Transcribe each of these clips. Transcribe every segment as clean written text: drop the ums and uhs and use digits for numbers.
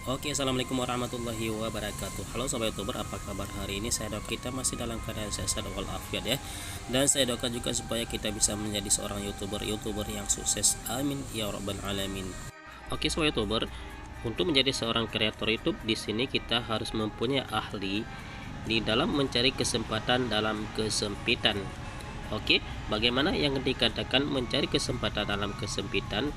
Oke, assalamualaikum warahmatullahi wabarakatuh. Halo sobat youtuber, apa kabar hari ini? Saya doakan kita masih dalam keadaan sehat walafiat ya. Dan saya doakan juga supaya kita bisa menjadi seorang youtuber yang sukses. Amin ya rabbal alamin. Oke sobat youtuber, untuk menjadi seorang kreator YouTube di sini kita harus mempunyai ahli di dalam mencari kesempatan dalam kesempitan. Oke, bagaimana yang dikatakan mencari kesempatan dalam kesempitan?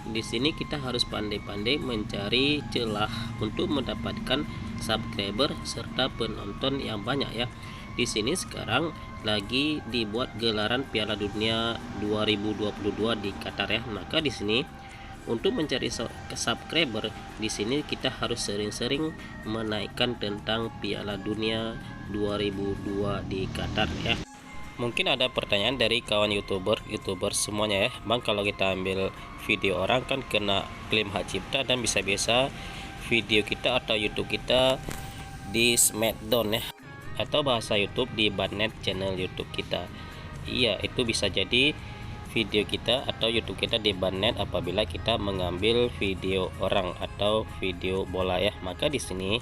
Di sini kita harus pandai-pandai mencari celah untuk mendapatkan subscriber serta penonton yang banyak ya. Di sini sekarang lagi dibuat gelaran Piala Dunia 2022 di Qatar ya. Maka di sini untuk mencari subscriber di sini kita harus sering-sering menaikkan tentang Piala Dunia 2002 di Qatar ya. Mungkin ada pertanyaan dari kawan youtuber semuanya ya, Bang, kalau kita ambil video orang kan kena klaim hak cipta dan bisa-bisa video kita atau YouTube kita di smackdown ya, atau bahasa YouTube di bannet channel YouTube kita. Iya, itu bisa jadi video kita atau YouTube kita di bannet apabila kita mengambil video orang atau video bola ya. Maka di sini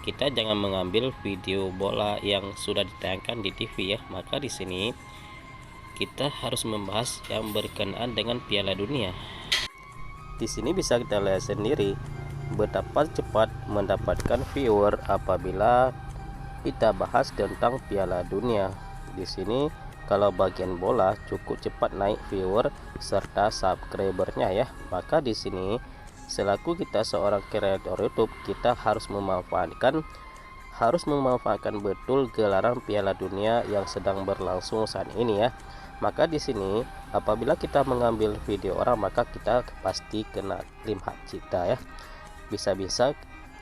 kita jangan mengambil video bola yang sudah ditayangkan di TV ya. Maka di sini kita harus membahas yang berkenaan dengan Piala Dunia. Di sini bisa kita lihat sendiri betapa cepat mendapatkan viewer apabila kita bahas tentang Piala Dunia. Di sini kalau bagian bola cukup cepat naik viewer serta subscribernya ya. Maka di sini selaku kita seorang kreator YouTube, kita harus memanfaatkan betul gelaran Piala Dunia yang sedang berlangsung saat ini ya. Maka di sini apabila kita mengambil video orang, maka kita pasti kena klaim hak cipta ya. Bisa-bisa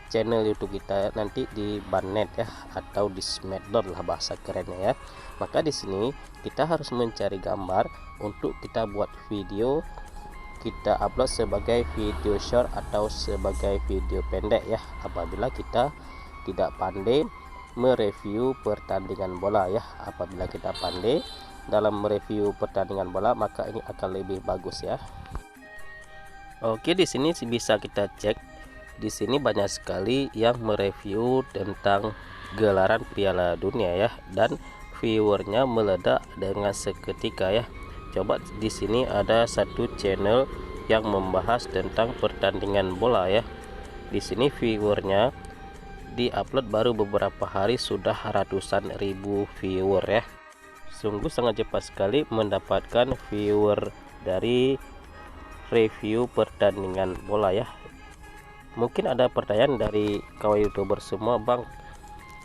channel YouTube kita nanti di bannet ya, atau di smackdown lah bahasa kerennya ya. Maka di sini kita harus mencari gambar untuk kita buat video, kita upload sebagai video short atau sebagai video pendek ya, apabila kita tidak pandai mereview pertandingan bola ya. Apabila kita pandai dalam mereview pertandingan bola, maka ini akan lebih bagus ya. Oke, di sini bisa kita cek, di sini banyak sekali yang mereview tentang gelaran Piala Dunia ya, dan viewernya meledak dengan seketika ya. Coba di sini ada satu channel yang membahas tentang pertandingan bola ya. Di sini viewernya diupload baru beberapa hari sudah ratusan ribu viewer ya. Sungguh sangat cepat sekali mendapatkan viewer dari review pertandingan bola ya. Mungkin ada pertanyaan dari kawan youtuber semua, Bang,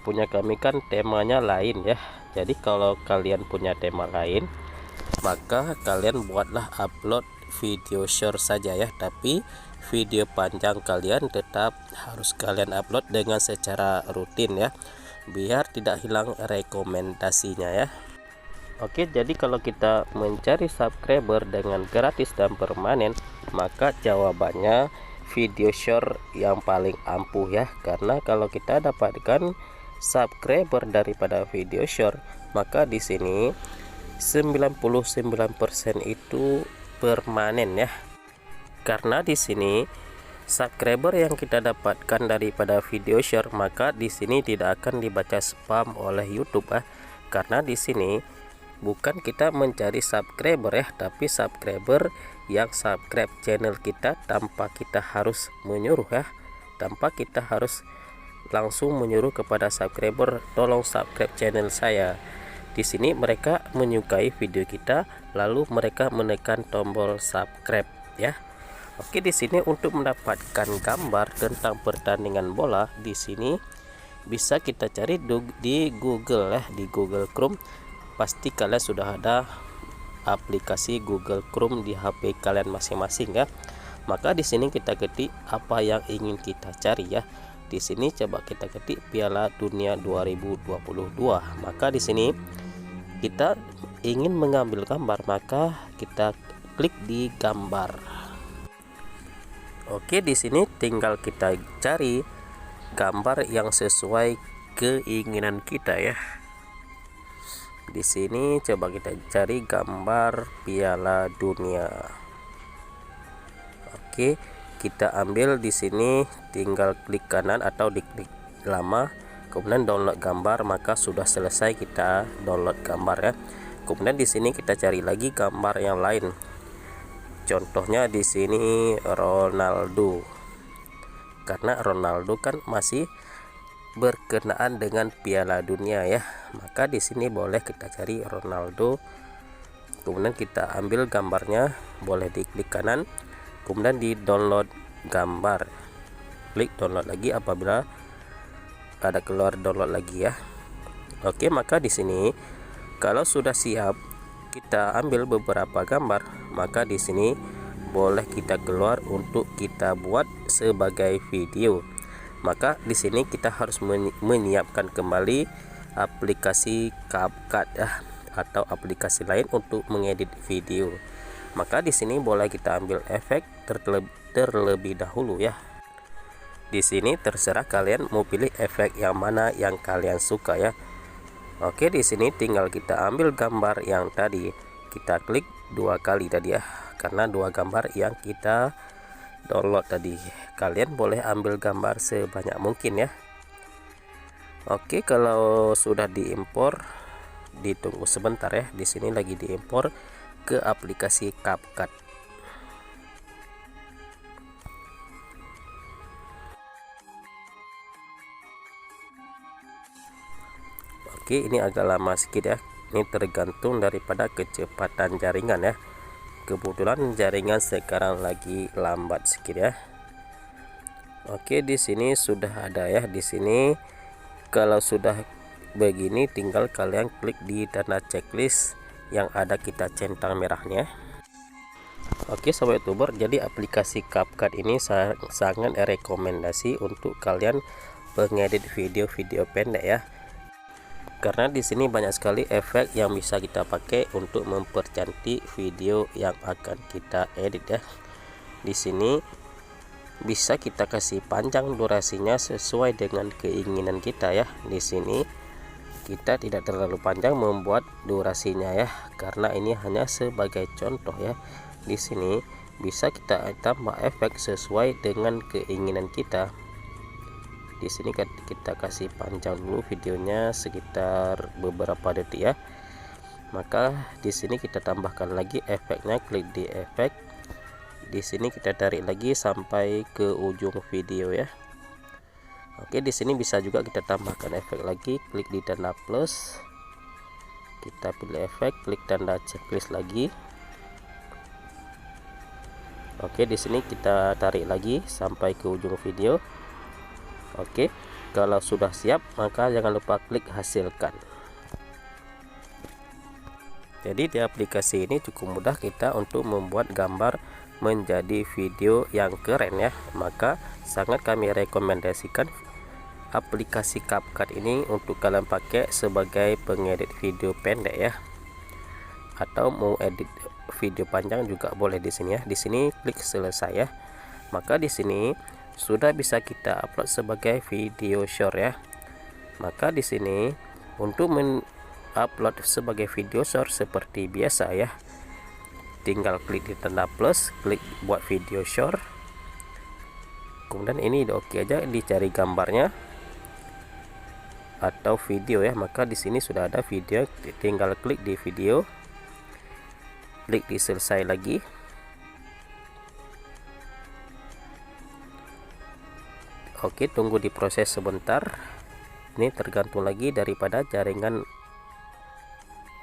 punya kami kan temanya lain ya. Jadi kalau kalian punya tema lain, maka kalian buatlah upload video short saja ya, tapi video panjang kalian tetap harus kalian upload dengan secara rutin ya, biar tidak hilang rekomendasinya ya. Oke, jadi kalau kita mencari subscriber dengan gratis dan permanen, maka jawabannya video short yang paling ampuh ya. Karena kalau kita dapatkan subscriber daripada video short, maka di sini 99% itu permanen ya. Karena di sini subscriber yang kita dapatkan daripada video short, maka di sini tidak akan dibaca spam oleh YouTube ya. Karena di sini bukan kita mencari subscriber ya, tapi subscriber yang subscribe channel kita tanpa kita harus menyuruh ya, tanpa kita harus langsung menyuruh kepada subscriber tolong subscribe channel saya. Di sini mereka menyukai video kita, lalu mereka menekan tombol subscribe ya. Oke, di sini untuk mendapatkan gambar tentang pertandingan bola, di sini bisa kita cari di Google ya, di Google Chrome. Pasti kalian sudah ada aplikasi Google Chrome di HP kalian masing-masing ya. Maka di sini kita ketik apa yang ingin kita cari ya. Di sini coba kita ketik Piala Dunia 2022. Maka di sini kita ingin mengambil gambar, maka kita klik di gambar. Oke, di sini tinggal kita cari gambar yang sesuai keinginan kita ya. Di sini coba kita cari gambar Piala Dunia. Oke, kita ambil di sini, tinggal klik kanan atau diklik lama, kemudian download gambar, maka sudah selesai kita download gambar ya. Kemudian di sini kita cari lagi gambar yang lain. Contohnya di sini Ronaldo. Karena Ronaldo kan masih berkenaan dengan Piala Dunia ya. Maka di sini boleh kita cari Ronaldo. Kemudian kita ambil gambarnya, boleh diklik kanan, kemudian di download gambar, klik download lagi apabila ada keluar download lagi ya. Oke, maka di sini kalau sudah siap kita ambil beberapa gambar, maka di sini boleh kita keluar untuk kita buat sebagai video. Maka di sini kita harus menyiapkan kembali aplikasi CapCut ya, atau aplikasi lain untuk mengedit video. Maka di sini boleh kita ambil efek terlebih dahulu ya. Di sini terserah kalian mau pilih efek yang mana yang kalian suka ya. Oke, di sini tinggal kita ambil gambar yang tadi. Kita klik 2 kali tadi ya, karena 2 gambar yang kita download tadi. Kalian boleh ambil gambar sebanyak mungkin ya. Oke, kalau sudah diimpor, ditunggu sebentar ya. Di sini lagi diimpor ke aplikasi CapCut. Oke, ini agak lama sedikit ya. Ini tergantung daripada kecepatan jaringan ya. Kebetulan jaringan sekarang lagi lambat sedikit ya. Oke, di sini sudah ada ya. Di sini kalau sudah begini tinggal kalian klik di tanda checklist yang ada kita centang merahnya. Oke sobat youtuber, jadi aplikasi CapCut ini sangat rekomendasi untuk kalian pengedit video-video pendek ya, karena di sini banyak sekali efek yang bisa kita pakai untuk mempercantik video yang akan kita edit ya. Di sini bisa kita kasih panjang durasinya sesuai dengan keinginan kita ya. Di sini kita tidak terlalu panjang membuat durasinya ya, karena ini hanya sebagai contoh ya. Di sini bisa kita tambah efek sesuai dengan keinginan kita. Di sini kita kasih panjang dulu videonya sekitar beberapa detik ya. Maka di sini kita tambahkan lagi efeknya, klik di efek. Di sini kita tarik lagi sampai ke ujung video ya. Oke, di sini bisa juga kita tambahkan efek lagi, klik di tanda plus, kita pilih efek, klik tanda checklist lagi. Oke, di sini kita tarik lagi sampai ke ujung video. Oke, kalau sudah siap maka jangan lupa klik hasilkan. Jadi di aplikasi ini cukup mudah kita untuk membuat gambar menjadi video yang keren ya. Maka sangat kami rekomendasikan aplikasi CapCut ini untuk kalian pakai sebagai pengedit video pendek ya, atau mau edit video panjang juga boleh di sini ya. Di sini klik selesai ya. Maka di sini sudah bisa kita upload sebagai video short ya. Maka di sini untuk upload sebagai video short seperti biasa ya, tinggal klik di tanda plus, klik buat video short. Kemudian ini udah oke aja, dicari gambarnya atau video ya. Maka di sini sudah ada video, tinggal klik di video, klik di selesai lagi. Oke, tunggu diproses sebentar. Ini tergantung lagi daripada jaringan.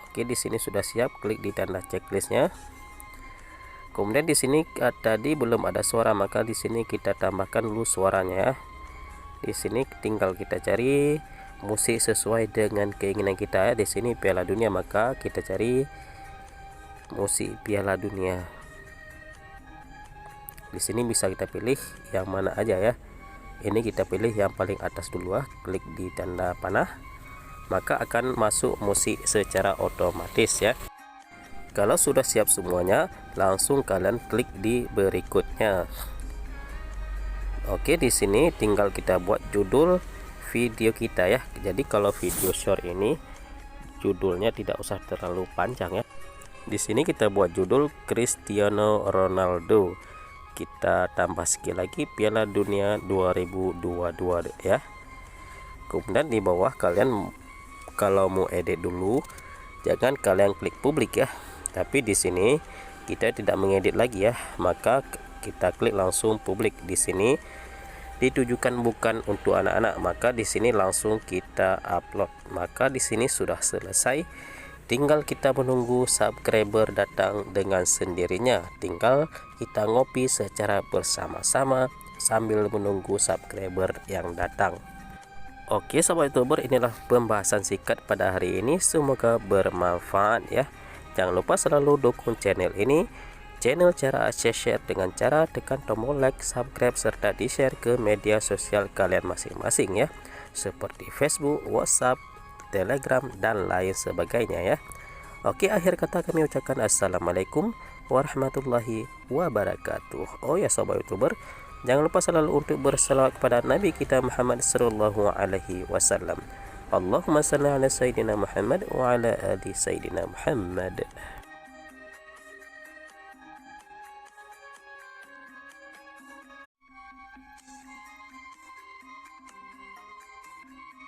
Oke, di sini sudah siap, klik di tanda checklistnya. Kemudian di sini tadi belum ada suara, maka di sini kita tambahkan dulu suaranya ya. Di sini tinggal kita cari musik sesuai dengan keinginan kita ya. Di sini Piala Dunia, maka kita cari musik Piala Dunia. Di sini bisa kita pilih yang mana aja ya. Ini kita pilih yang paling atas dulu ya. Klik di tanda panah, maka akan masuk musik secara otomatis ya. Kalau sudah siap semuanya, langsung kalian klik di berikutnya. Oke, di sini tinggal kita buat judul video kita ya. Jadi kalau video short ini judulnya tidak usah terlalu panjang ya. Di sini kita buat judul Cristiano Ronaldo. kita tambah sekali lagi Piala Dunia 2022 ya. Kemudian di bawah kalian kalau mau edit dulu, jangan kalian klik publik ya. Tapi di sini kita tidak mengedit lagi ya, maka kita klik langsung publik. Di sini ditujukan bukan untuk anak-anak, maka di sini langsung kita upload. Maka di sini sudah selesai. Tinggal kita menunggu subscriber datang dengan sendirinya. Tinggal kita ngopi secara bersama-sama sambil menunggu subscriber yang datang. Oke sobat youtuber, inilah pembahasan singkat pada hari ini, semoga bermanfaat ya. Jangan lupa selalu dukung channel ini. Channel cara share dengan cara tekan tombol like, subscribe, serta di share ke media sosial kalian masing-masing ya, seperti Facebook, WhatsApp, Telegram, dan lain sebagainya ya. Oke, akhir kata kami ucapkan assalamualaikum warahmatullahi wabarakatuh. Oh ya sobat youtuber, jangan lupa selalu untuk berselawat kepada Nabi kita Muhammad sallallahu alaihi wasallam. Allahumma salli ala sayyidina Muhammad wa ala ali sayyidina Muhammad.